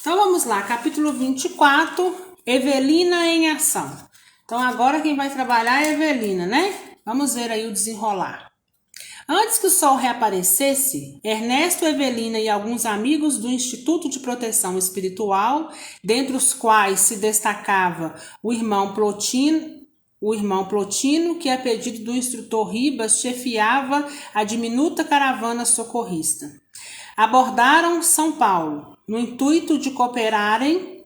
Então vamos lá, capítulo 24, Evelina em ação. Então agora quem vai trabalhar é Evelina, né? Vamos ver aí o desenrolar. Antes que o sol reaparecesse, Ernesto, Evelina e alguns amigos do Instituto de Proteção Espiritual, dentre os quais se destacava o irmão Plotino, que a pedido do instrutor Ribas chefiava a diminuta caravana socorrista, abordaram São Paulo, no intuito de cooperarem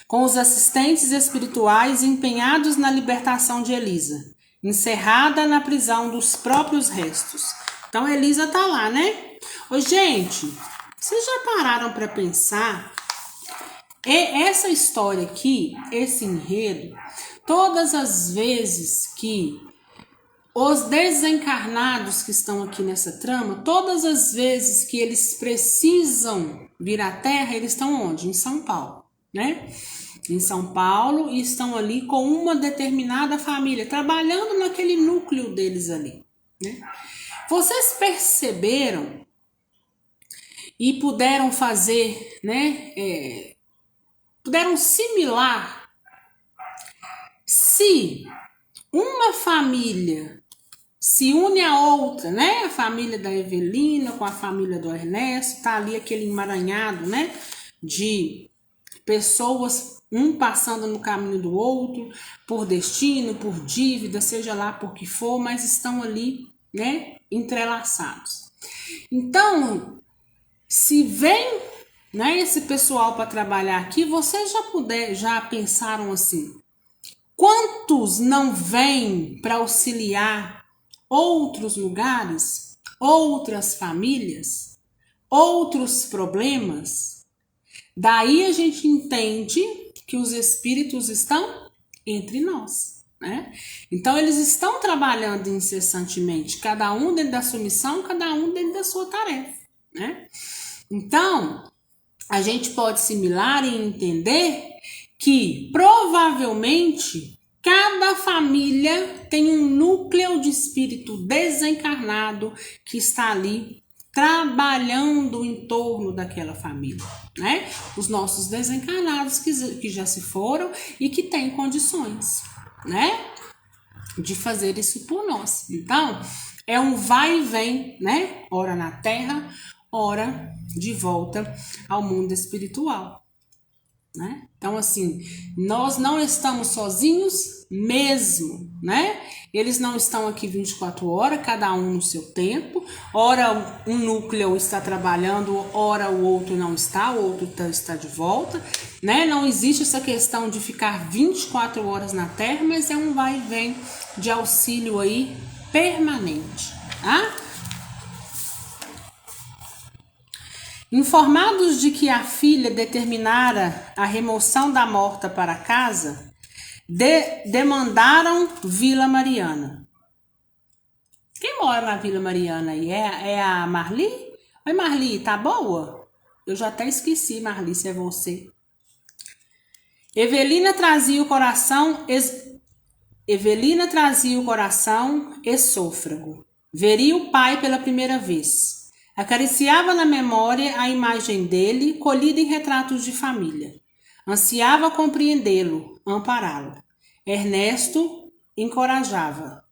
com os assistentes espirituais empenhados na libertação de Elisa, encerrada na prisão dos próprios restos. Então Elisa tá lá, né? Ô, gente, vocês já pararam para pensar? Essa história aqui, esse enredo, todas as vezes que os desencarnados que estão aqui nessa trama, todas as vezes que eles precisam vir à Terra, eles estão onde? Em São Paulo, né? Em São Paulo, e estão ali com uma determinada família, trabalhando naquele núcleo deles ali, né? Vocês perceberam e puderam fazer, né? Puderam similar se uma família se une a outra, né? A família da Evelina com a família do Ernesto, tá ali aquele emaranhado, né? De pessoas, um passando no caminho do outro, por destino, por dívida, seja lá por que for, mas estão ali, né? Entrelaçados. Então, se vem, né, esse pessoal para trabalhar aqui, vocês já pensaram assim, quantos não vêm para auxiliar outros lugares, outras famílias, outros problemas? Daí a gente entende que os espíritos estão entre nós, né? Então eles estão trabalhando incessantemente, cada um dentro da sua missão, cada um dentro da sua tarefa, né? Então a gente pode assimilar e entender que provavelmente cada família tem um núcleo de espírito desencarnado que está ali trabalhando em torno daquela família, né? Os nossos desencarnados que já se foram e que têm condições, né, de fazer isso por nós. Então, é um vai e vem, né? Ora na Terra, ora de volta ao mundo espiritual, né? Então, assim, nós não estamos sozinhos mesmo, né? Eles não estão aqui 24 horas, cada um no seu tempo. Ora um núcleo está trabalhando, ora o outro não está, o outro está de volta, né? Não existe essa questão de ficar 24 horas na Terra, mas é um vai e vem de auxílio aí permanente, tá? Informados de que a filha determinara a remoção da morta para casa, demandaram Vila Mariana. Quem mora na Vila Mariana aí? É a Marli? Oi, Marli, tá boa? Eu já até esqueci, Marli, se é você. Evelina trazia o coração esôfrago. Veria o pai pela primeira vez. Acariciava na memória a imagem dele, colhida em retratos de família. Ansiava compreendê-lo, ampará-lo. Ernesto encorajava.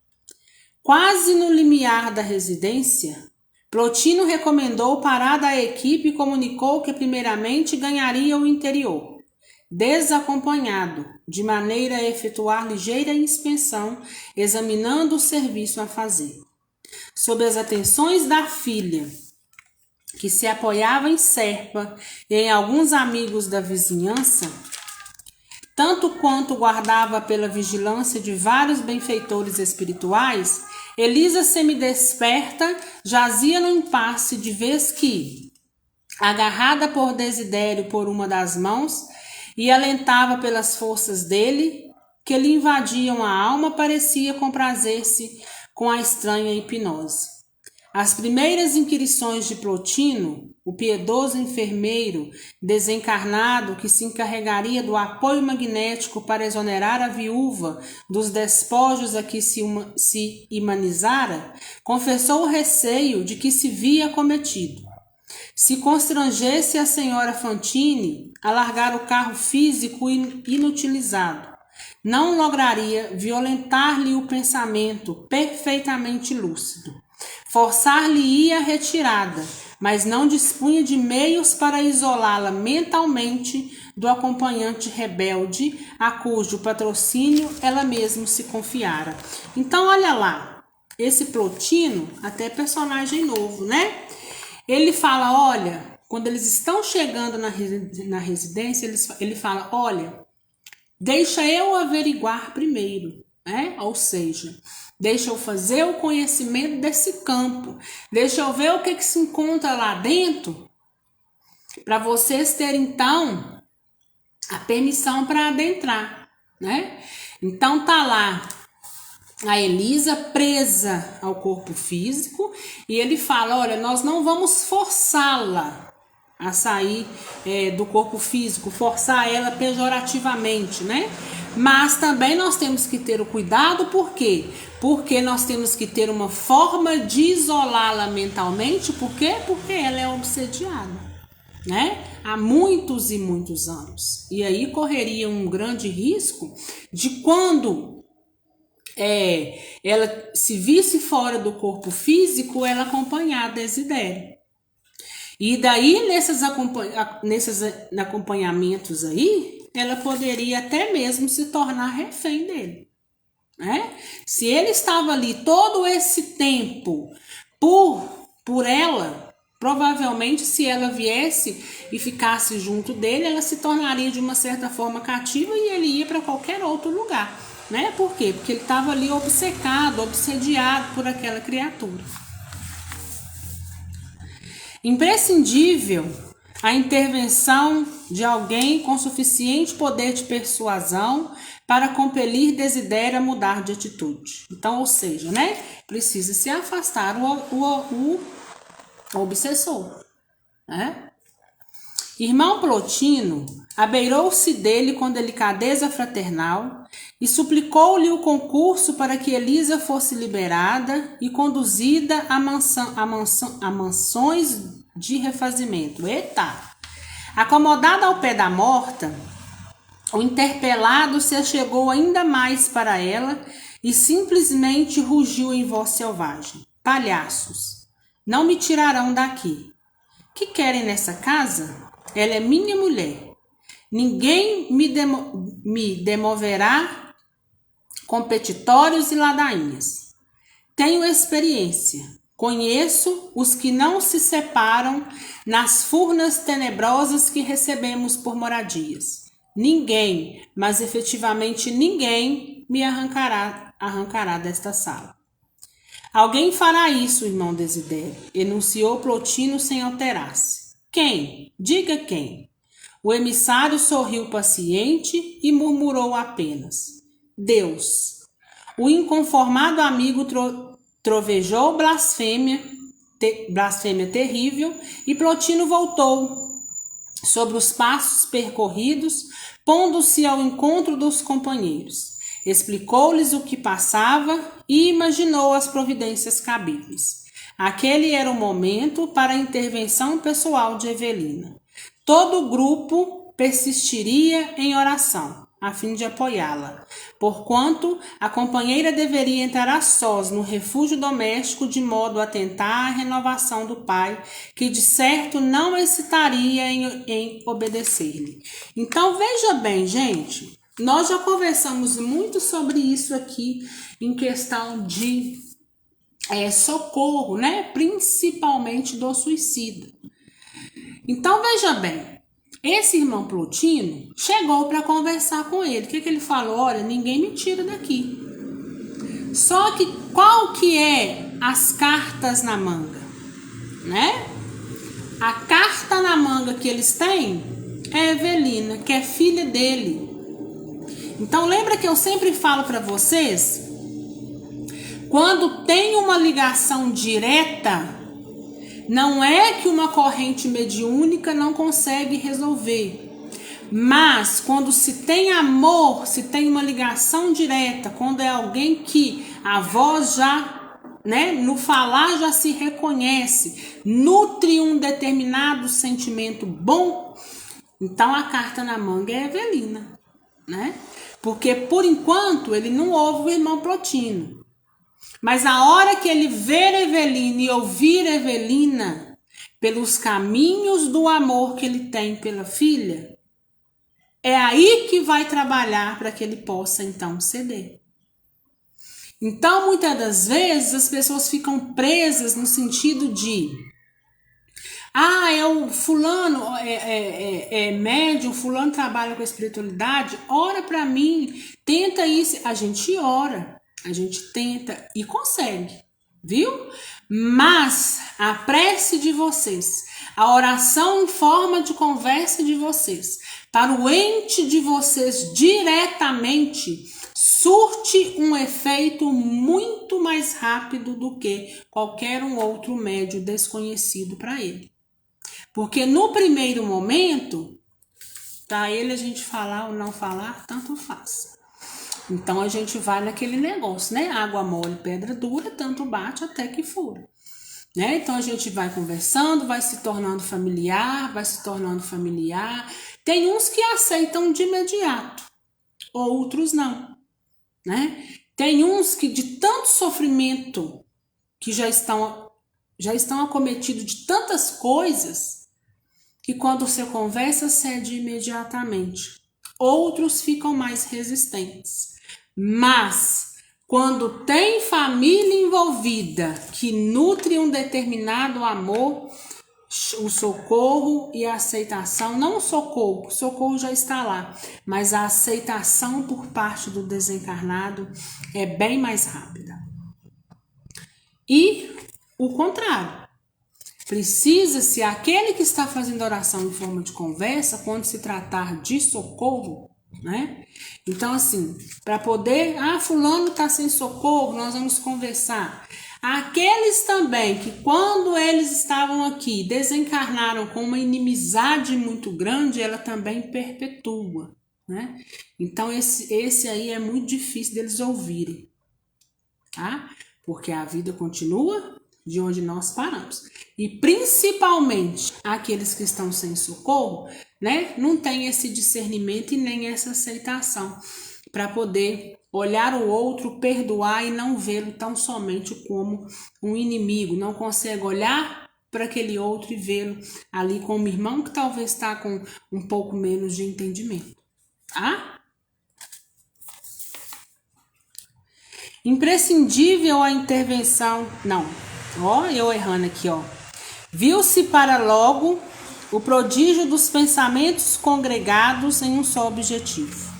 Quase no limiar da residência, Plotino recomendou parada à equipe e comunicou que primeiramente ganharia o interior, desacompanhado, de maneira a efetuar ligeira inspeção, examinando o serviço a fazer. Sob as atenções da filha, que se apoiava em Serpa e em alguns amigos da vizinhança, tanto quanto guardava pela vigilância de vários benfeitores espirituais, Elisa, semidesperta, jazia no impasse de vez que, agarrada por Desidério por uma das mãos e alentava pelas forças dele, que lhe invadiam a alma, parecia comprazer-se com a estranha hipnose. As primeiras inquirições de Plotino, o piedoso enfermeiro desencarnado que se encarregaria do apoio magnético para exonerar a viúva dos despojos a que se imanizara, confessou o receio de que se via cometido. Se constrangesse a senhora Fantine a largar o carro físico inutilizado, não lograria violentar-lhe o pensamento perfeitamente lúcido. Forçar-lhe-ia a retirada, mas não dispunha de meios para isolá-la mentalmente do acompanhante rebelde a cujo patrocínio ela mesma se confiara. Então, olha lá, esse Plotino, até personagem novo, né? Ele fala, olha, quando eles estão chegando na residência, ele fala, olha, deixa eu averiguar primeiro, né? Ou seja, deixa eu fazer o conhecimento desse campo, deixa eu ver o que se encontra lá dentro, para vocês terem, então, a permissão para adentrar, né? Então, tá lá a Elisa presa ao corpo físico e ele fala, olha, nós não vamos forçá-la a sair do corpo físico, forçar ela pejorativamente, né? Mas também nós temos que ter o cuidado, por quê? Porque nós temos que ter uma forma de isolá-la mentalmente, por quê? Porque ela é obsediada, né? Há muitos e muitos anos. E aí correria um grande risco de quando ela se visse fora do corpo físico, ela acompanhar a Desidério. E daí, nesses acompanhamentos aí, ela poderia até mesmo se tornar refém dele, né? Se ele estava ali todo esse tempo por ela, provavelmente se ela viesse e ficasse junto dele, ela se tornaria de uma certa forma cativa e ele ia para qualquer outro lugar, né? Por quê? Porque ele estava ali obcecado, obsediado por aquela criatura. Imprescindível a intervenção de alguém com suficiente poder de persuasão para compelir Desidério a mudar de atitude. Então, ou seja, né? Precisa se afastar o obsessor, né? Irmão Plotino abeirou-se dele com delicadeza fraternal e suplicou-lhe o concurso para que Elisa fosse liberada e conduzida a mansões de refazimento. Eita! Acomodado ao pé da morta, o interpelado se achegou ainda mais para ela e simplesmente rugiu em voz selvagem. Palhaços, não me tirarão daqui. Que querem nessa casa? Ela é minha mulher. Ninguém me demoverá competitórios e ladainhas. Tenho experiência. Conheço os que não se separam nas furnas tenebrosas que recebemos por moradias. Ninguém, mas efetivamente ninguém, me arrancará desta sala. Alguém fará isso, irmão Desidério, enunciou Plotino sem alterar-se. Quem? Diga quem. O emissário sorriu paciente e murmurou apenas. Deus. O inconformado amigo trovejou blasfêmia terrível e Plotino voltou sobre os passos percorridos, pondo-se ao encontro dos companheiros. Explicou-lhes o que passava e imaginou as providências cabíveis. Aquele era o momento para a intervenção pessoal de Evelina. Todo o grupo persistiria em oração, a fim de apoiá-la, porquanto a companheira deveria entrar a sós no refúgio doméstico de modo a tentar a renovação do pai, que de certo não hesitaria em obedecer-lhe. Então veja bem, gente, nós já conversamos muito sobre isso aqui em questão de socorro, né? Principalmente do suicida. Então veja bem, esse irmão Plotino chegou para conversar com ele. O que ele falou? Olha, ninguém me tira daqui. Só que qual que é as cartas na manga, né? A carta na manga que eles têm é Evelina, que é filha dele. Então lembra que eu sempre falo para vocês, quando tem uma ligação direta, não é que uma corrente mediúnica não consegue resolver, mas quando se tem amor, se tem uma ligação direta, quando é alguém que a voz já né? No falar já se reconhece, nutre um determinado sentimento bom. Então a carta na manga é Evelina, né? Porque por enquanto ele não ouve o irmão Plotino. Mas a hora que ele ver Evelina e ouvir Evelina pelos caminhos do amor que ele tem pela filha, é aí que vai trabalhar para que ele possa então ceder. Então, muitas das vezes, as pessoas ficam presas no sentido de é o fulano, é médium, fulano trabalha com a espiritualidade, ora para mim, tenta isso. A gente ora, a gente tenta e consegue, viu? Mas a prece de vocês, a oração em forma de conversa de vocês, para o ente de vocês diretamente, surte um efeito muito mais rápido do que qualquer um outro médium desconhecido para ele. Porque no primeiro momento, para ele a gente falar ou não falar, tanto faz. Então a gente vai naquele negócio, né? Água mole, pedra dura, tanto bate até que fura. Né? Então a gente vai conversando, vai se tornando familiar, Tem uns que aceitam de imediato, outros não. Né? Tem uns que de tanto sofrimento que já estão acometidos de tantas coisas que quando você conversa cede imediatamente. Outros ficam mais resistentes. Mas quando tem família envolvida que nutre um determinado amor, o socorro e a aceitação, não o socorro já está lá, mas a aceitação por parte do desencarnado é bem mais rápida. E o contrário, precisa-se aquele que está fazendo oração em forma de conversa, quando se tratar de socorro, né? Então assim, para poder, fulano está sem socorro, nós vamos conversar. Aqueles também que quando eles estavam aqui desencarnaram com uma inimizade muito grande, ela também perpetua, né? Então esse aí é muito difícil deles ouvirem, tá? Porque a vida continua de onde nós paramos. E principalmente aqueles que estão sem socorro, né? Não tem esse discernimento e nem essa aceitação para poder olhar o outro, perdoar e não vê-lo tão somente como um inimigo. Não consegue olhar para aquele outro e vê-lo ali como irmão que talvez está com um pouco menos de entendimento. Tá? Imprescindível a intervenção. Não, eu errando aqui, Viu-se para logo o prodígio dos pensamentos congregados em um só objetivo.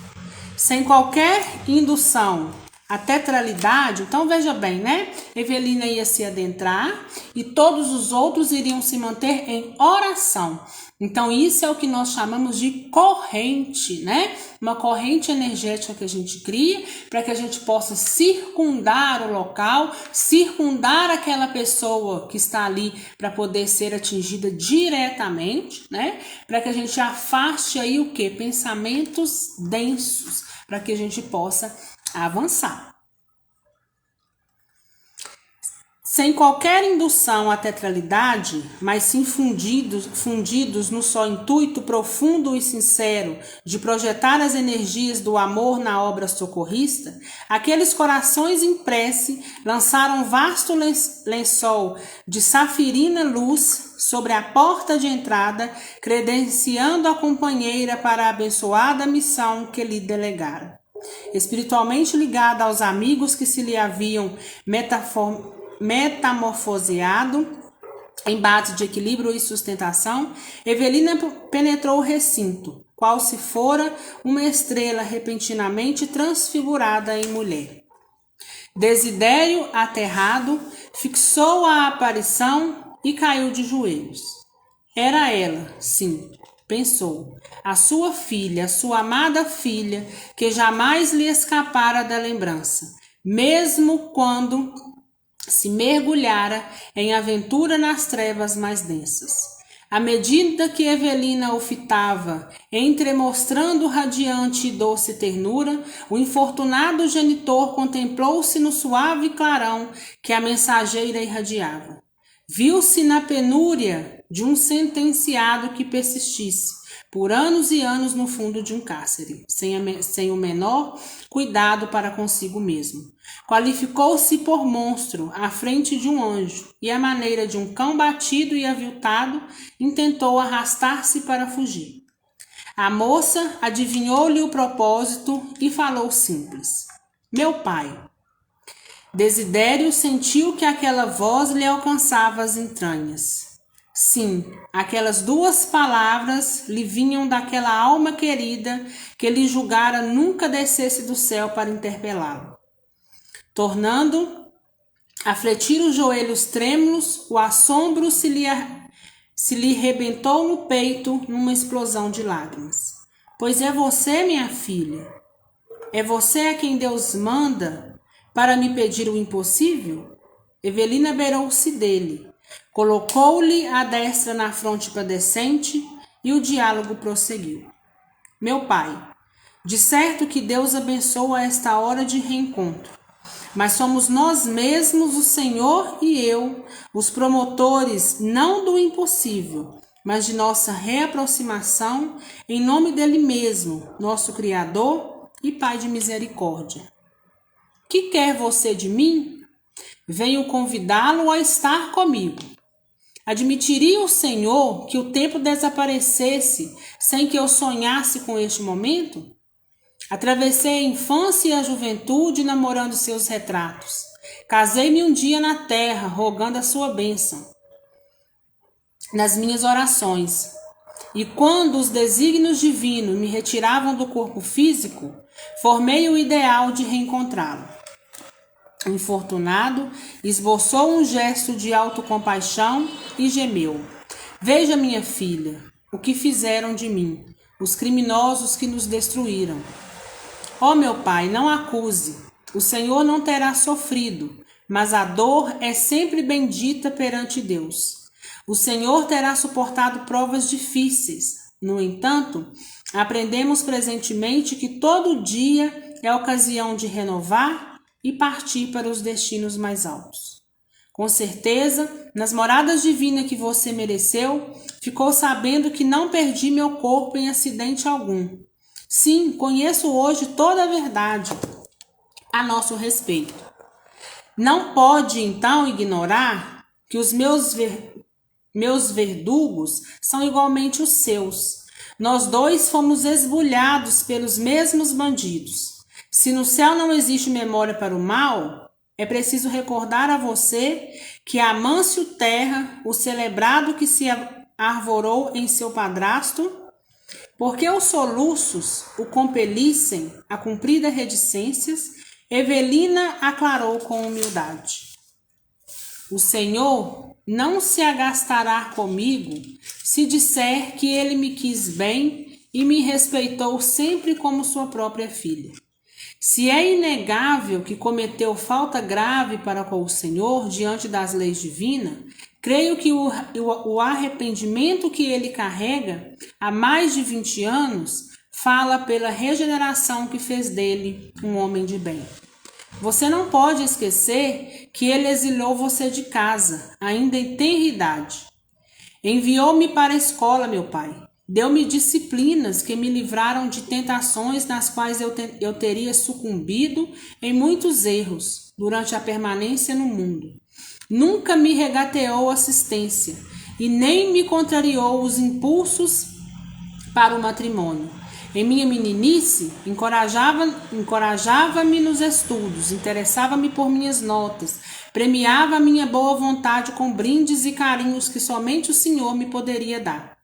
Sem qualquer indução à tetralidade, então veja bem, né? Evelina ia se adentrar e todos os outros iriam se manter em oração. Então isso é o que nós chamamos de corrente, né? Uma corrente energética que a gente cria para que a gente possa circundar o local, circundar aquela pessoa que está ali para poder ser atingida diretamente, né? Para que a gente afaste aí o quê? Pensamentos densos, para que a gente possa avançar. Sem qualquer indução à tetralidade, mas sim fundidos no só intuito profundo e sincero de projetar as energias do amor na obra socorrista, aqueles corações em prece lançaram vasto lençol de safirina luz sobre a porta de entrada, credenciando a companheira para a abençoada missão que lhe delegara. Espiritualmente ligada aos amigos que se lhe haviam metamorfoseado em base de equilíbrio e sustentação, Evelina penetrou o recinto, qual se fora uma estrela repentinamente transfigurada em mulher. Desidério, aterrado, fixou a aparição e caiu de joelhos. Era ela, sim, pensou, a sua filha, a sua amada filha, que jamais lhe escapara da lembrança, mesmo quando se mergulhara em aventura nas trevas mais densas. À medida que Evelina o fitava, entremostrando radiante e doce ternura, o infortunado genitor contemplou-se no suave clarão que a mensageira irradiava. Viu-se na penúria de um sentenciado que persistisse por anos e anos no fundo de um cárcere, sem o menor cuidado para consigo mesmo. Qualificou-se por monstro à frente de um anjo, e à maneira de um cão batido e aviltado, intentou arrastar-se para fugir. A moça adivinhou-lhe o propósito e falou simples: Meu pai. Desidério sentiu que aquela voz lhe alcançava as entranhas. Sim, aquelas duas palavras lhe vinham daquela alma querida que ele julgara nunca descesse do céu para interpelá-lo. Tornando a fletir os joelhos trêmulos, o assombro se lhe rebentou no peito numa explosão de lágrimas. Pois é você, minha filha, é você a quem Deus manda para me pedir o impossível? Evelina beirou-se dele, colocou-lhe a destra na fronte padecente e o diálogo prosseguiu. Meu pai, de certo que Deus abençoa esta hora de reencontro, mas somos nós mesmos, o Senhor e eu, os promotores não do impossível, mas de nossa reaproximação em nome dele mesmo, nosso Criador e Pai de misericórdia. Que quer você de mim? Venho convidá-lo a estar comigo. Admitiria o Senhor que o tempo desaparecesse sem que eu sonhasse com este momento? Atravessei a infância e a juventude namorando seus retratos. Casei-me um dia na terra, rogando a sua bênção nas minhas orações. E quando os desígnios divinos me retiravam do corpo físico, formei o ideal de reencontrá-lo. O infortunado esboçou um gesto de autocompaixão e gemeu. Veja, minha filha, o que fizeram de mim, os criminosos que nos destruíram. Ó meu pai, não acuse. O Senhor não terá sofrido, mas a dor é sempre bendita perante Deus. O Senhor terá suportado provas difíceis. No entanto, aprendemos presentemente que todo dia é ocasião de renovar e partir para os destinos mais altos. Com certeza, nas moradas divinas que você mereceu, ficou sabendo que não perdi meu corpo em acidente algum. Sim, conheço hoje toda a verdade a nosso respeito. Não pode, então, ignorar que os meus verdugos são igualmente os seus. Nós dois fomos esbulhados pelos mesmos bandidos. Se no céu não existe memória para o mal, é preciso recordar a você que Amâncio Terra, o celebrado que se arvorou em seu padrasto, porque os soluços o compelissem a cumprir reticências, Evelina aclarou com humildade. O Senhor não se agastará comigo se disser que ele me quis bem e me respeitou sempre como sua própria filha. Se é inegável que cometeu falta grave para com o Senhor diante das leis divinas, creio que o arrependimento que ele carrega há mais de 20 anos fala pela regeneração que fez dele um homem de bem. Você não pode esquecer que ele exilou você de casa, ainda em tenra idade. Enviou-me para a escola, meu pai. Deu-me disciplinas que me livraram de tentações nas quais eu teria sucumbido em muitos erros durante a permanência no mundo. Nunca me regateou assistência e nem me contrariou os impulsos para o matrimônio. Em minha meninice, encorajava-me nos estudos, interessava-me por minhas notas, premiava a minha boa vontade com brindes e carinhos que somente o Senhor me poderia dar.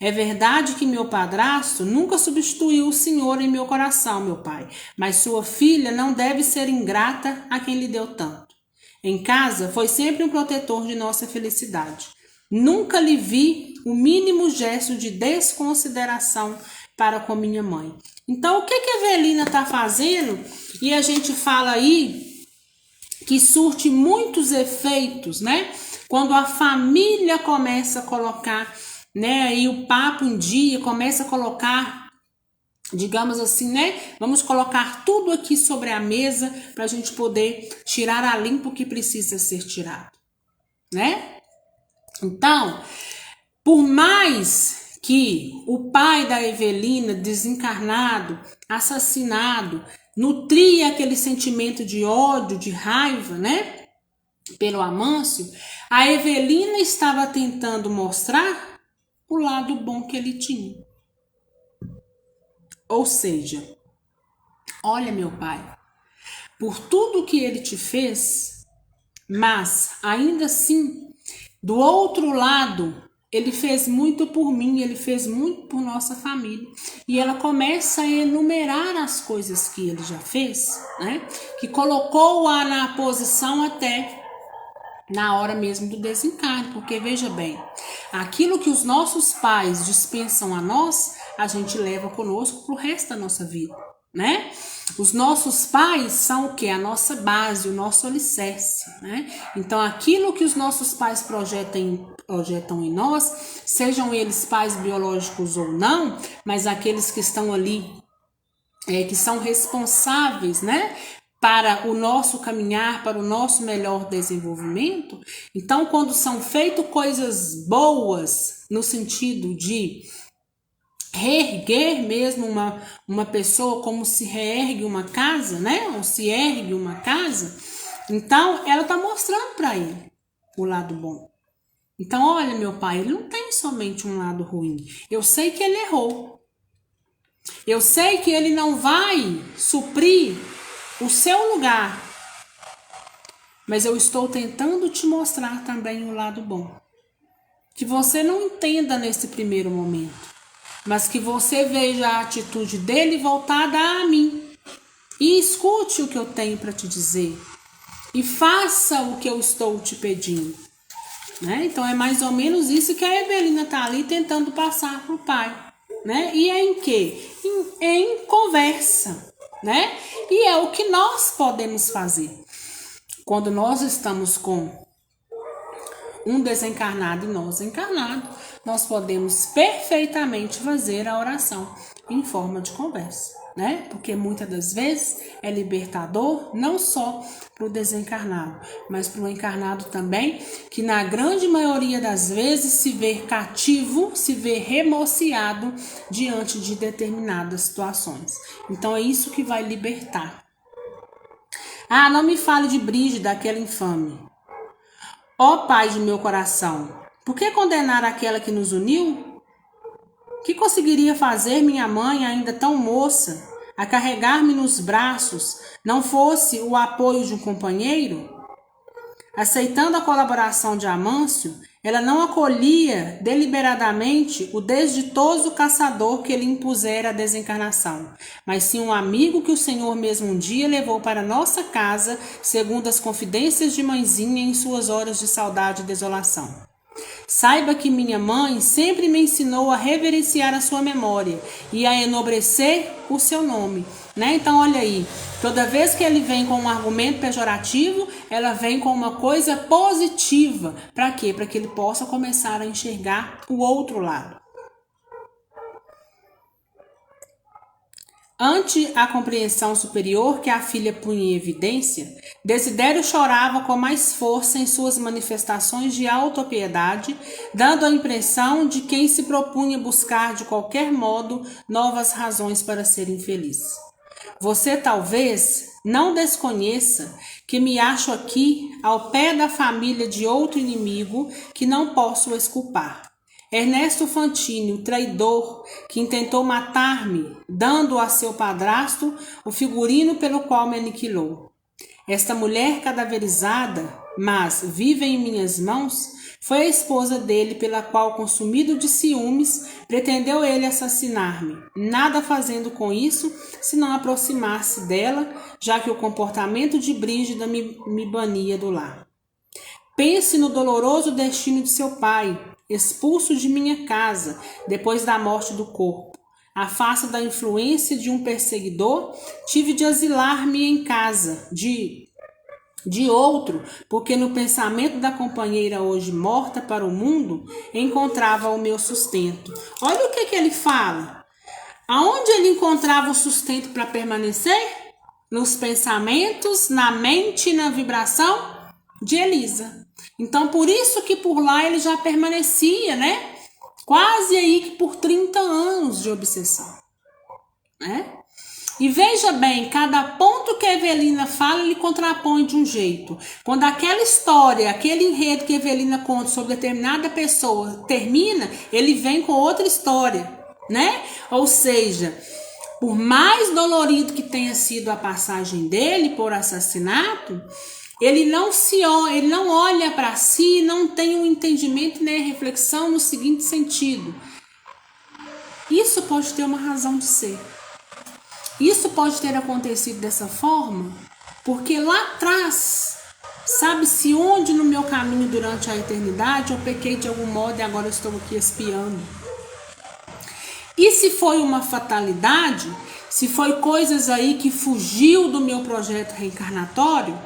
É verdade que meu padrasto nunca substituiu o Senhor em meu coração, meu pai, mas sua filha não deve ser ingrata a quem lhe deu tanto. Em casa foi sempre um protetor de nossa felicidade. Nunca lhe vi o mínimo gesto de desconsideração para com minha mãe. Então, o que a Evelina está fazendo? E a gente fala aí que surte muitos efeitos, né? Quando a família começa a colocar né? Aí o Papa um dia começa a colocar, digamos assim, né? Vamos colocar tudo aqui sobre a mesa para a gente poder tirar a limpo o que precisa ser tirado, né? Então, por mais que o pai da Evelina, desencarnado, assassinado, nutria aquele sentimento de ódio, de raiva, né? Pelo Amâncio, a Evelina estava tentando mostrar o lado bom que ele tinha. Ou seja, olha, meu pai, por tudo que ele te fez, mas ainda assim, do outro lado, ele fez muito por mim, ele fez muito por nossa família. E ela começa a enumerar as coisas que ele já fez, né? Que colocou-a na posição até na hora mesmo do desencarne, porque veja bem, aquilo que os nossos pais dispensam a nós, a gente leva conosco pro resto da nossa vida, né? Os nossos pais são o que? A nossa base, o nosso alicerce, né? Então, aquilo que os nossos pais projetam em nós, sejam eles pais biológicos ou não, mas aqueles que estão ali, que são responsáveis, né? Para o nosso caminhar, para o nosso melhor desenvolvimento. Então, quando são feitas coisas boas, no sentido de reerguer mesmo uma pessoa, como se reergue uma casa, né? Ou se ergue uma casa. Então, ela está mostrando para ele o lado bom. Então, olha, meu pai, ele não tem somente um lado ruim. Eu sei que ele errou. Eu sei que ele não vai suprir o seu lugar. Mas eu estou tentando te mostrar também o lado bom. Que você não entenda nesse primeiro momento, mas que você veja a atitude dele voltada a mim. E escute o que eu tenho para te dizer. E faça o que eu estou te pedindo. Né? Então é mais ou menos isso que a Evelina está ali tentando passar para o pai. Né? E é em quê? Em conversa. Né? E é o que nós podemos fazer. Quando nós estamos com um desencarnado e nós encarnado, nós podemos perfeitamente fazer a oração em forma de conversa, né? Porque muitas das vezes é libertador não só para o desencarnado, mas para o encarnado também, que na grande maioria das vezes se vê cativo, se vê remorciado diante de determinadas situações. Então é isso que vai libertar. Ah, não me fale de Brígida, aquela infame. Ó Pai de meu coração, por que condenar aquela que nos uniu? Que conseguiria fazer minha mãe, ainda tão moça, a carregar-me nos braços, não fosse o apoio de um companheiro? Aceitando a colaboração de Amâncio, ela não acolhia deliberadamente o desditoso caçador que lhe impusera a desencarnação, mas sim um amigo que o Senhor mesmo um dia levou para nossa casa, segundo as confidências de mãezinha em suas horas de saudade e desolação. Saiba que minha mãe sempre me ensinou a reverenciar a sua memória e a enobrecer o seu nome, né? Então olha aí, toda vez que ele vem com um argumento pejorativo, ela vem com uma coisa positiva. Para quê? Para que ele possa começar a enxergar o outro lado. Ante a compreensão superior que a filha punha em evidência, Desidério chorava com mais força em suas manifestações de autopiedade, dando a impressão de quem se propunha buscar de qualquer modo novas razões para ser infeliz. Você talvez não desconheça que me acho aqui ao pé da família de outro inimigo que não posso exculpar. Ernesto Fantini, o traidor, que intentou matar-me, dando a seu padrasto o figurino pelo qual me aniquilou. Esta mulher cadaverizada, mas viva em minhas mãos, foi a esposa dele, pela qual, consumido de ciúmes, pretendeu ele assassinar-me, nada fazendo com isso, senão aproximar-se dela, já que o comportamento de Brígida me bania do lar. Pense no doloroso destino de seu pai, expulso de minha casa, depois da morte do corpo. À face da influência de um perseguidor, tive de asilar-me em casa, de de outro, porque no pensamento da companheira hoje morta para o mundo, encontrava o meu sustento. Olha o que ele fala. Aonde ele encontrava o sustento para permanecer? Nos pensamentos, na mente e na vibração de Elisa. Então, por isso que por lá ele já permanecia, né? Quase aí que por 30 anos de obsessão, né? E veja bem, cada ponto que a Evelina fala, ele contrapõe de um jeito. Quando aquela história, aquele enredo que a Evelina conta sobre determinada pessoa termina, ele vem com outra história, né? Ou seja, por mais dolorido que tenha sido a passagem dele por assassinato, ele não olha para si, não tem um entendimento nem reflexão no seguinte sentido. Isso pode ter uma razão de ser. Isso pode ter acontecido dessa forma, porque lá atrás, sabe-se onde no meu caminho durante a eternidade eu pequei de algum modo e agora eu estou aqui espiando. E se foi uma fatalidade, se foi coisas aí que fugiu do meu projeto reencarnatório,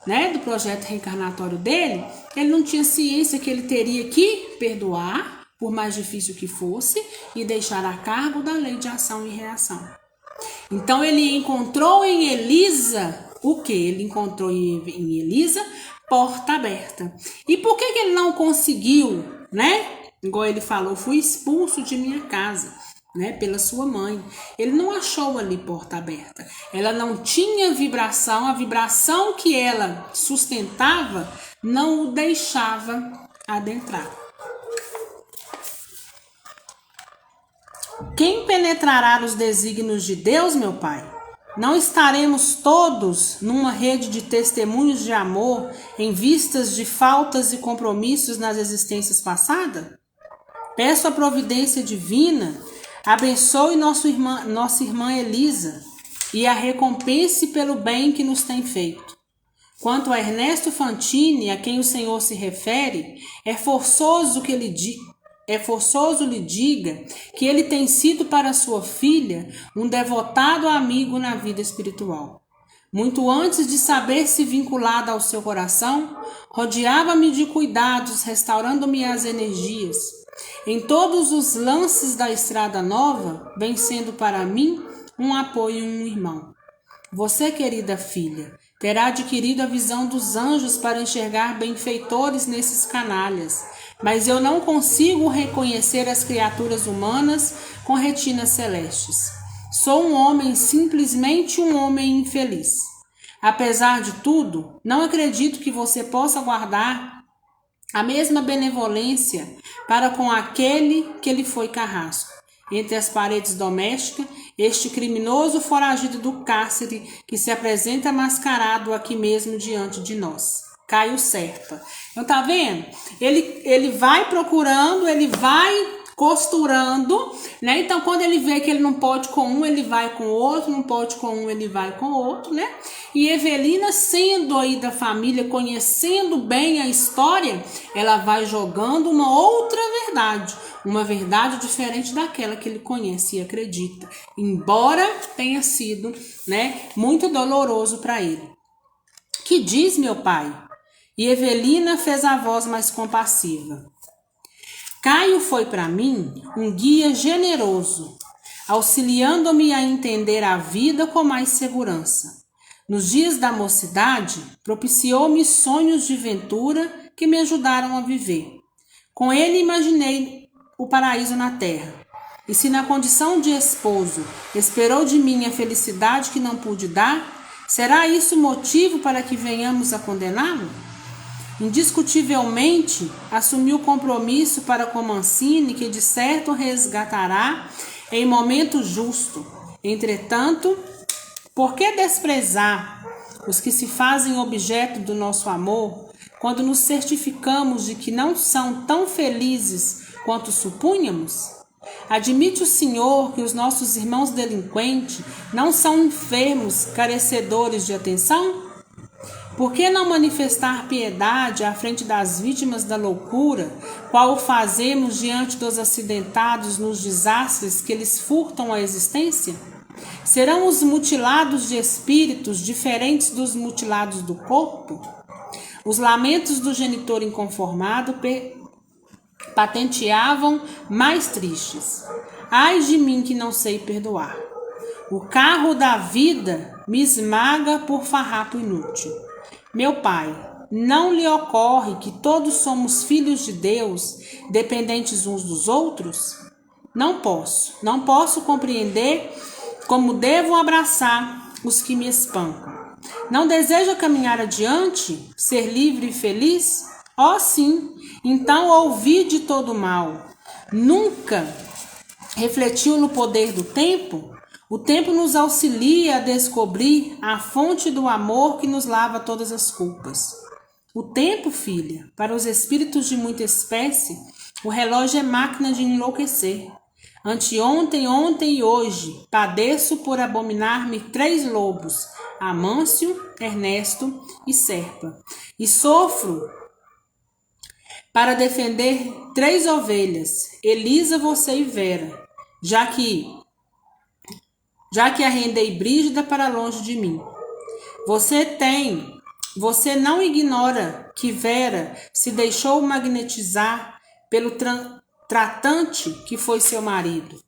né, do projeto reencarnatório dele, ele não tinha ciência que ele teria que perdoar, por mais difícil que fosse, e deixar a cargo da lei de ação e reação. Então ele encontrou em Elisa o que? Ele encontrou em Elisa porta aberta. E por que ele não conseguiu, né? Igual ele falou, fui expulso de minha casa, né? Pela sua mãe. Ele não achou ali porta aberta. Ela não tinha vibração, a vibração que ela sustentava não o deixava adentrar. Quem penetrará os desígnios de Deus, meu Pai? Não estaremos todos numa rede de testemunhos de amor em vistas de faltas e compromissos nas existências passadas? Peço a providência divina, abençoe nossa irmã Elisa e a recompense pelo bem que nos tem feito. Quanto a Ernesto Fantini, a quem o Senhor se refere, é forçoso lhe diga que ele tem sido para sua filha um devotado amigo na vida espiritual. Muito antes de saber-se vinculada ao seu coração, rodeava-me de cuidados, restaurando-me as energias. Em todos os lances da estrada nova, vem sendo para mim um apoio e um irmão. Você, querida filha, terá adquirido a visão dos anjos para enxergar benfeitores nesses canalhas, mas eu não consigo reconhecer as criaturas humanas com retinas celestes. Sou um homem, simplesmente um homem infeliz. Apesar de tudo, não acredito que você possa guardar a mesma benevolência para com aquele que lhe foi carrasco. Entre as paredes domésticas, este criminoso foragido do cárcere que se apresenta mascarado aqui mesmo diante de nós. Caio Serpa. Então tá vendo? Ele vai procurando, ele vai costurando, né? Então quando ele vê que ele não pode com um, ele vai com o outro, não pode com um, ele vai com o outro, né? E Evelina, sendo aí da família, conhecendo bem a história, ela vai jogando uma outra verdade, uma verdade diferente daquela que ele conhece e acredita, embora tenha sido, né, muito doloroso para ele. Que diz, meu pai? E Evelina fez a voz mais compassiva. Caio foi para mim um guia generoso, auxiliando-me a entender a vida com mais segurança. Nos dias da mocidade, propiciou-me sonhos de ventura que me ajudaram a viver. Com ele imaginei o paraíso na terra. E se na condição de esposo esperou de mim a felicidade que não pude dar, será isso motivo para que venhamos a condená-lo? Indiscutivelmente, assumiu compromisso para com Mancini que de certo resgatará em momento justo. Entretanto, por que desprezar os que se fazem objeto do nosso amor quando nos certificamos de que não são tão felizes quanto supunhamos? Admite o Senhor que os nossos irmãos delinquentes não são enfermos, carecedores de atenção? Por que não manifestar piedade à frente das vítimas da loucura, qual fazemos diante dos acidentados nos desastres que lhes furtam a existência? Serão os mutilados de espíritos diferentes dos mutilados do corpo? Os lamentos do genitor inconformado patenteavam mais tristes. Ai de mim que não sei perdoar. O carro da vida me esmaga por farrapo inútil. Meu pai, não lhe ocorre que todos somos filhos de Deus, dependentes uns dos outros? Não posso compreender como devo abraçar os que me espancam. Não deseja caminhar adiante, ser livre e feliz? Oh, sim, então ouvi de todo mal. Nunca refletiu no poder do tempo? O tempo nos auxilia a descobrir a fonte do amor que nos lava todas as culpas. O tempo, filha, para os espíritos de muita espécie, o relógio é máquina de enlouquecer. Anteontem, ontem e hoje, padeço por abominar-me 3 lobos, Amâncio, Ernesto e Serpa. E sofro para defender 3 ovelhas, Elisa, você e Vera, já que arrendei Brígida para longe de mim. Você não ignora que Vera se deixou magnetizar pelo tratante que foi seu marido.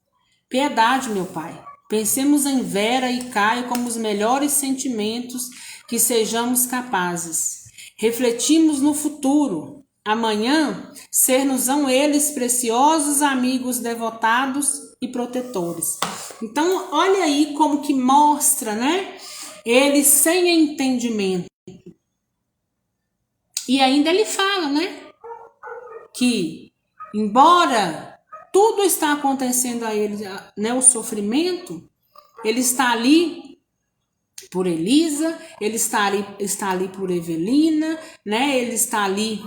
Piedade, meu pai. Pensemos em Vera e Caio como os melhores sentimentos que sejamos capazes. Refletimos no futuro. Amanhã, ser-nos-ão eles preciosos amigos devotados e protetores. Então, olha aí como que mostra, né? Eles sem entendimento. E ainda ele fala, né? Que, embora tudo está acontecendo a ele, né? O sofrimento, ele está ali por Elisa, ele está ali por Evelina, né? Ele está ali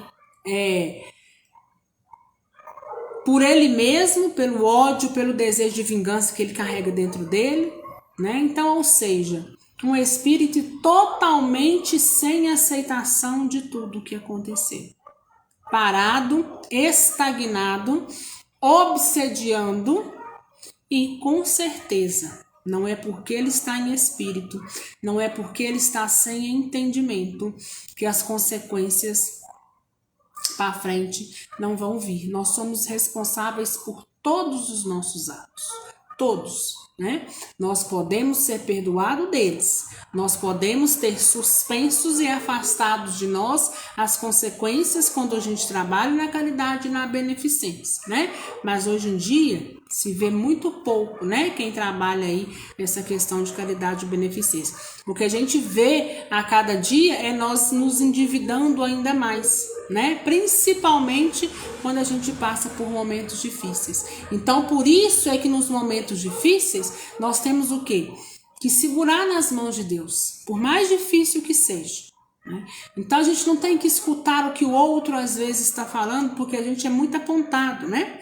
por ele mesmo, pelo ódio, pelo desejo de vingança que ele carrega dentro dele, né? Então, ou seja, um espírito totalmente sem aceitação de tudo o que aconteceu. Parado, estagnado, obsediando e com certeza não é porque ele está em espírito, não é porque ele está sem entendimento que as consequências para frente não vão vir. Nós somos responsáveis por todos os nossos atos, todos, né? Nós podemos ser perdoados deles, nós podemos ter suspensos e afastados de nós as consequências quando a gente trabalha na caridade e na beneficência, né? Mas hoje em dia se vê muito pouco, né? Quem trabalha aí nessa questão de caridade e beneficência. O que a gente vê a cada dia é nós nos endividando ainda mais, né? Principalmente quando a gente passa por momentos difíceis. Então, por isso é que nos momentos difíceis nós temos o quê? Que segurar nas mãos de Deus, por mais difícil que seja, né? Então a gente não tem que escutar o que o outro às vezes está falando, porque a gente é muito apontado, né?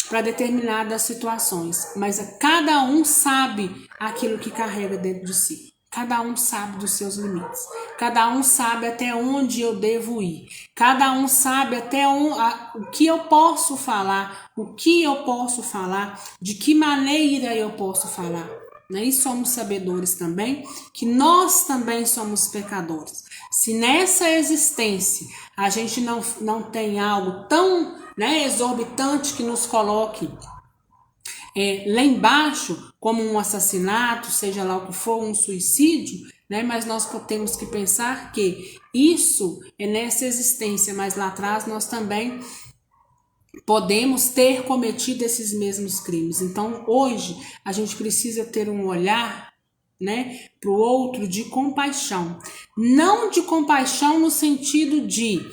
Para determinadas situações, mas cada um sabe aquilo que carrega dentro de si. Cada um sabe dos seus limites. Cada um sabe até onde eu devo ir. Cada um sabe até o que eu posso falar, de que maneira eu posso falar. Né? E somos sabedores também que nós também somos pecadores. Se nessa existência a gente não tem algo tão, né, exorbitante que nos coloque lá embaixo, como um assassinato, seja lá o que for, um suicídio, né? Mas nós temos que pensar que isso é nessa existência, mas lá atrás nós também podemos ter cometido esses mesmos crimes. Então, hoje, a gente precisa ter um olhar, né, para o outro de compaixão. Não de compaixão no sentido de,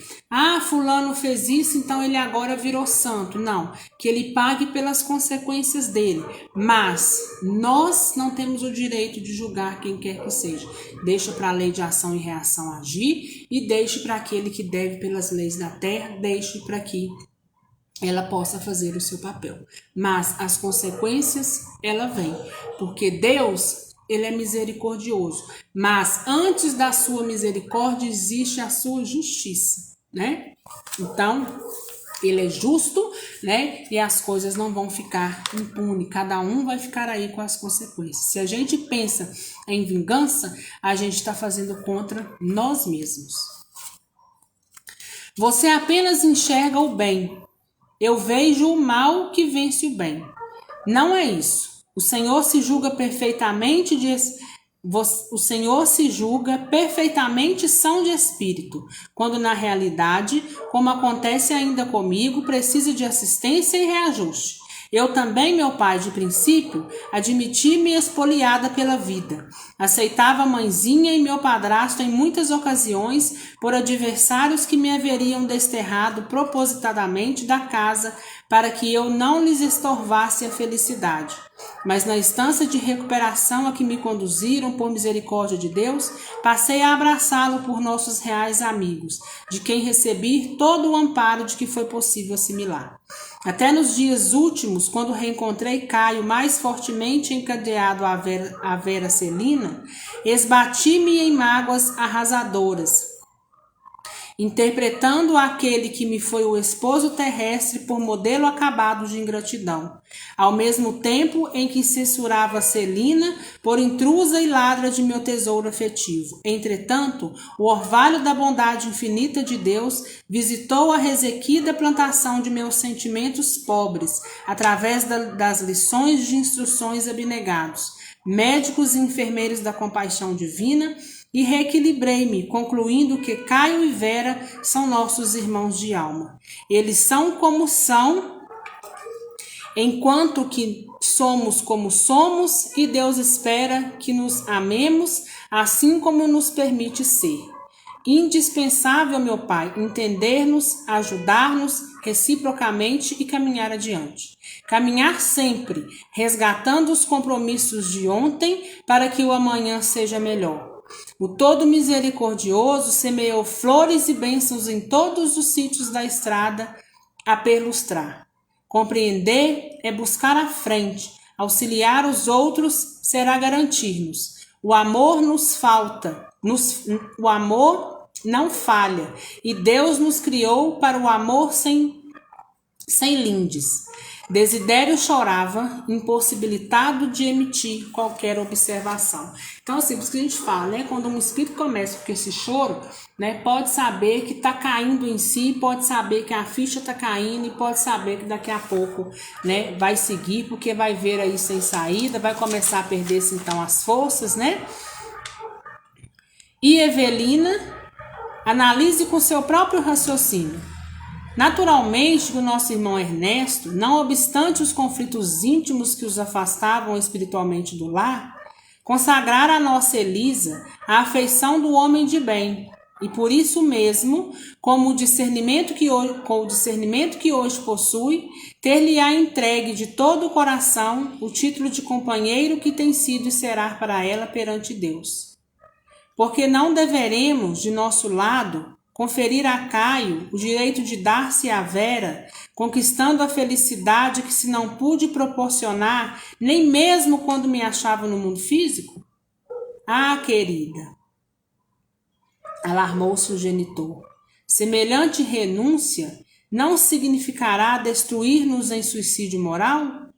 fulano fez isso, então ele agora virou santo. Não, que ele pague pelas consequências dele. Mas nós não temos o direito de julgar quem quer que seja. Deixa para a lei de ação e reação agir e deixe para aquele que deve pelas leis da terra, deixe para que ela possa fazer o seu papel. Mas as consequências, ela vem. Porque Deus, ele é misericordioso. Mas antes da sua misericórdia existe a sua justiça, né? Então, Ele é justo, né? E as coisas não vão ficar impunes. Cada um vai ficar aí com as consequências. Se a gente pensa em vingança, a gente está fazendo contra nós mesmos. Você apenas enxerga o bem. Eu vejo o mal que vence o bem. Não é isso. O Senhor se julga perfeitamente são de espírito, quando na realidade, como acontece ainda comigo, precisa de assistência e reajuste. Eu também, meu pai, de princípio, admiti-me expoliada pela vida. Aceitava a mãezinha e meu padrasto em muitas ocasiões por adversários que me haveriam desterrado propositadamente da casa para que eu não lhes estorvasse a felicidade. Mas na instância de recuperação a que me conduziram por misericórdia de Deus, passei a abraçá-lo por nossos reais amigos, de quem recebi todo o amparo de que foi possível assimilar. Até nos dias últimos, quando reencontrei Caio mais fortemente encadeado à Vera Celina, esbati-me em mágoas arrasadoras, interpretando aquele que me foi o esposo terrestre por modelo acabado de ingratidão, ao mesmo tempo em que censurava Celina por intrusa e ladra de meu tesouro afetivo. Entretanto, o orvalho da bondade infinita de Deus visitou a resequida plantação de meus sentimentos pobres, através das lições de instruções abnegados, médicos e enfermeiros da compaixão divina, e reequilibrei-me, concluindo que Caio e Vera são nossos irmãos de alma. Eles são como são, enquanto que somos como somos, e Deus espera que nos amemos assim como nos permite ser. Indispensável, meu Pai, entender-nos, ajudar-nos reciprocamente e caminhar adiante. Caminhar sempre, resgatando os compromissos de ontem para que o amanhã seja melhor. O todo misericordioso semeou flores e bênçãos em todos os sítios da estrada a perlustrar. Compreender é buscar a frente, auxiliar os outros será garantir-nos. O amor nos falta, o amor não falha, e Deus nos criou para o amor sem lindes. Desidério chorava, impossibilitado de emitir qualquer observação. Então, assim, por isso que a gente fala, né? Quando um espírito começa com esse choro, né? Pode saber que está caindo em si, pode saber que a ficha está caindo e pode saber que daqui a pouco, né? Vai seguir, porque vai ver aí sem saída, vai começar a perder-se então as forças, né? E Evelina, analise com seu próprio raciocínio. Naturalmente, o nosso irmão Ernesto, não obstante os conflitos íntimos que os afastavam espiritualmente do lar, consagrara a nossa Elisa a afeição do homem de bem, e por isso mesmo, com o discernimento que hoje possui, ter-lhe-á entregue de todo o coração o título de companheiro que tem sido e será para ela perante Deus. Porque não deveremos, de nosso lado, conferir a Caio o direito de dar-se a Vera, conquistando a felicidade que se não pude proporcionar, nem mesmo quando me achava no mundo físico? Ah, querida, alarmou-se o genitor, semelhante renúncia não significará destruir-nos em suicídio moral?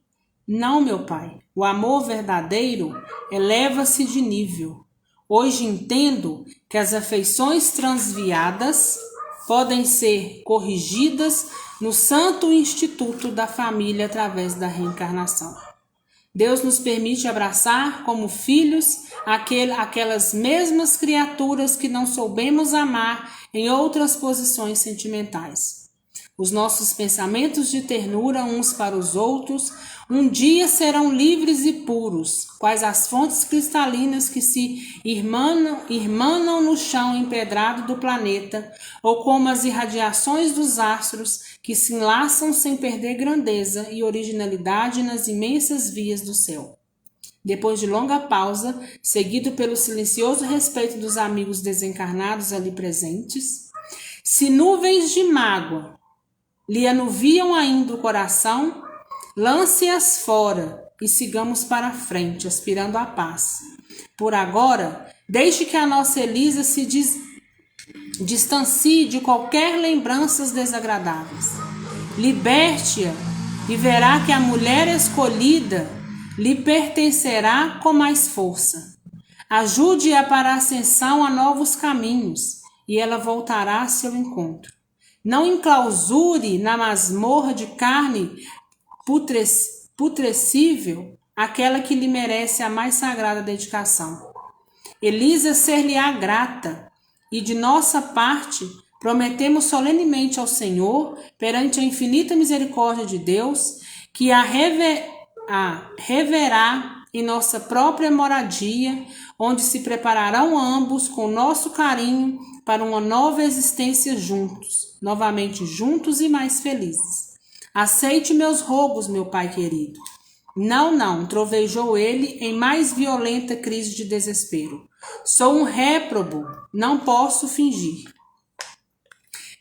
Não, meu pai, o amor verdadeiro eleva-se de nível. Hoje entendo que as afeições transviadas podem ser corrigidas no santo instituto da família através da reencarnação. Deus nos permite abraçar como filhos aquelas mesmas criaturas que não soubemos amar em outras posições sentimentais. Os nossos pensamentos de ternura uns para os outros um dia serão livres e puros, quais as fontes cristalinas que se irmanam no chão empedrado do planeta, ou como as irradiações dos astros que se enlaçam sem perder grandeza e originalidade nas imensas vias do céu. Depois de longa pausa, seguido pelo silencioso respeito dos amigos desencarnados ali presentes, se nuvens de mágoa lhe anuviam ainda o coração, lance-as fora e sigamos para a frente, aspirando à paz. Por agora, deixe que a nossa Elisa se distancie de qualquer lembranças desagradáveis. liberte-a e verá que a mulher escolhida lhe pertencerá com mais força. Ajude-a para a ascensão a novos caminhos e ela voltará a seu encontro. Não enclausure na masmorra de carne putrescível aquela que lhe merece a mais sagrada dedicação. Elisa ser-lhe-á grata, e de nossa parte prometemos solenemente ao Senhor, perante a infinita misericórdia de Deus, que a reverá em nossa própria moradia, onde se prepararão ambos com nosso carinho para uma nova existência juntos, novamente juntos e mais felizes. Aceite meus rogos, meu pai querido. Não, não, trovejou ele em mais violenta crise de desespero. Sou um réprobo, não posso fingir.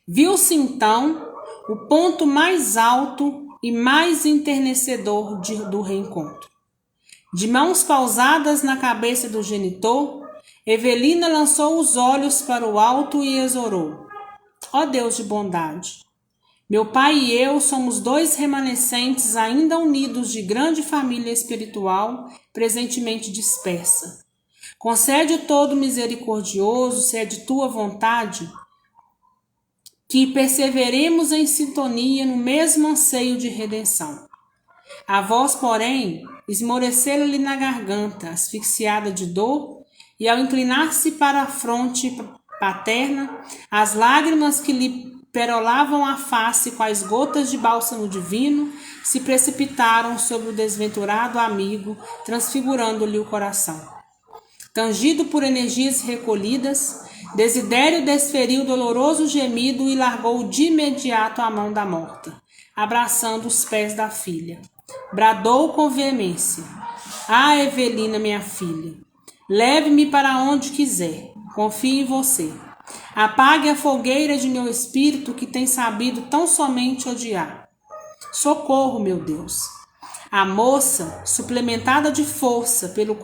Viu-se então o ponto mais alto e mais enternecedor do reencontro. De mãos pausadas na cabeça do genitor, Evelina lançou os olhos para o alto e exorou: ó Deus de bondade, meu pai e eu somos dois remanescentes ainda unidos de grande família espiritual, presentemente dispersa. Concede o todo misericordioso, se é de tua vontade, que perseveremos em sintonia no mesmo anseio de redenção. A voz, porém, esmoreceu-lhe na garganta, asfixiada de dor, e ao inclinar-se para a fronte paterna, as lágrimas que lhe perolavam a face quais gotas de bálsamo divino se precipitaram sobre o desventurado amigo, transfigurando-lhe o coração. Tangido por energias recolhidas, Desidério desferiu doloroso gemido e largou de imediato a mão da morta, abraçando os pés da filha. Bradou com veemência: ah, Evelina, minha filha, leve-me para onde quiser, confio em você. Apague a fogueira de meu espírito que tem sabido tão somente odiar. Socorro, meu Deus. A moça, suplementada de força pelos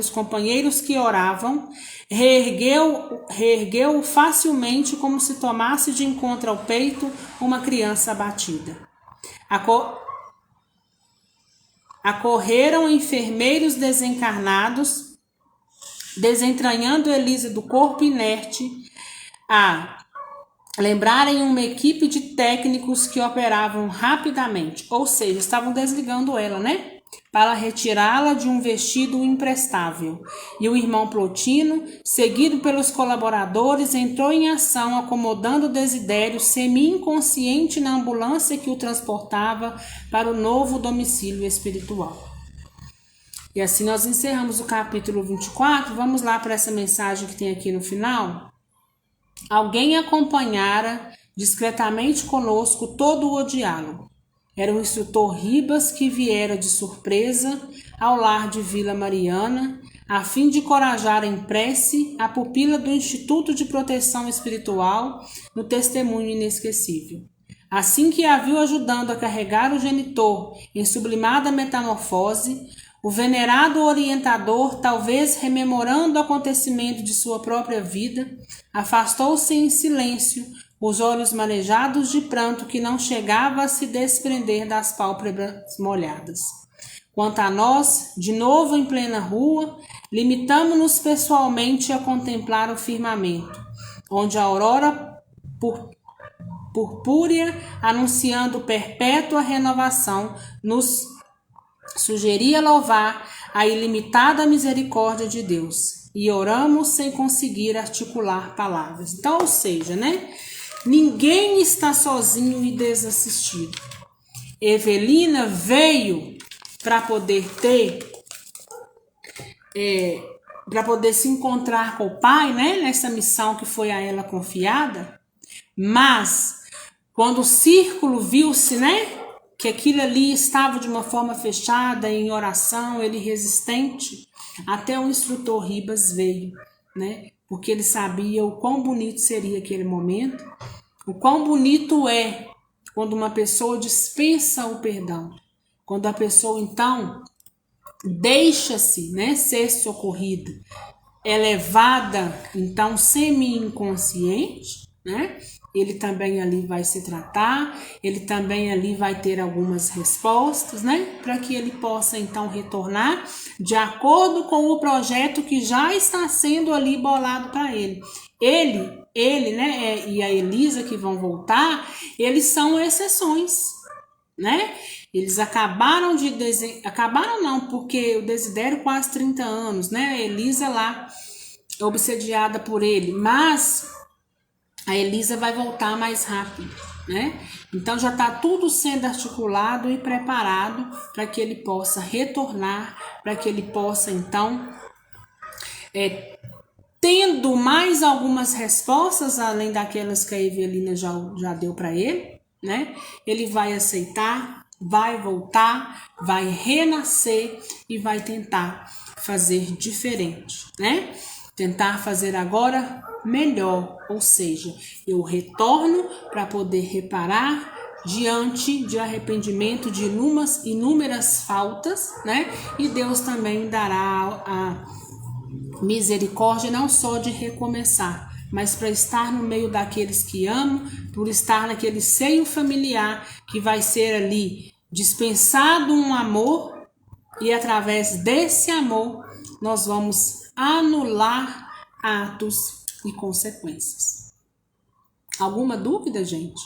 companheiros que oravam, reergueu-o facilmente como se tomasse de encontro ao peito uma criança abatida. Acorreram enfermeiros desencarnados, desentranhando Elisa do corpo inerte, a lembrarem uma equipe de técnicos que operavam rapidamente, ou seja, estavam desligando ela, né? Para retirá-la de um vestido imprestável. E o irmão Plotino, seguido pelos colaboradores, entrou em ação, acomodando Desidério semi-inconsciente na ambulância que o transportava para o novo domicílio espiritual. E assim nós encerramos o capítulo 24. Vamos lá para essa mensagem que tem aqui no final. Alguém acompanhara discretamente conosco todo o diálogo. Era o instrutor Ribas, que viera de surpresa ao lar de Vila Mariana, a fim de encorajar em prece a pupila do Instituto de Proteção Espiritual no testemunho inesquecível. Assim que a viu ajudando a carregar o genitor em sublimada metamorfose, o venerado orientador, talvez rememorando o acontecimento de sua própria vida, afastou-se em silêncio, os olhos marejados de pranto que não chegava a se desprender das pálpebras molhadas. Quanto a nós, de novo em plena rua, limitamo-nos pessoalmente a contemplar o firmamento, onde a aurora purpúrea, anunciando perpétua renovação, nos sugeria louvar a ilimitada misericórdia de Deus. E oramos sem conseguir articular palavras. Então, ou seja, né? Ninguém está sozinho e desassistido. Evelina veio para poder para poder se encontrar com o pai, né? Nessa missão que foi a ela confiada. Mas, quando o círculo viu-se, né? Que aquilo ali estava de uma forma fechada, em oração, ele resistente, até o instrutor Ribas veio, né? Porque ele sabia o quão bonito seria aquele momento, o quão bonito é quando uma pessoa dispensa o perdão, quando a pessoa, então, deixa-se, né, ser socorrida, é levada, então, semi-inconsciente, né? ele também ali vai se tratar, ele também ali vai ter algumas respostas, né? Para que ele possa então retornar de acordo com o projeto que já está sendo ali bolado para ele. Ele, né, e a Elisa que vão voltar, eles são exceções, né? Eles acabaram acabaram não, porque o Desidério quase 30 anos, né? A Elisa lá obsediada por ele, mas a Elisa vai voltar mais rápido, né? Então já está tudo sendo articulado e preparado para que ele possa retornar, para que ele possa então tendo mais algumas respostas além daquelas que a Evelina já deu para ele, né? Ele vai aceitar, vai voltar, vai renascer e vai tentar fazer diferente, né? Tentar fazer agora melhor, ou seja, eu retorno para poder reparar diante de arrependimento de inúmeras faltas, né? E Deus também dará a misericórdia não só de recomeçar, mas para estar no meio daqueles que amam, por estar naquele seio familiar que vai ser ali dispensado um amor e através desse amor nós vamos anular atos e consequências. Alguma dúvida, gente?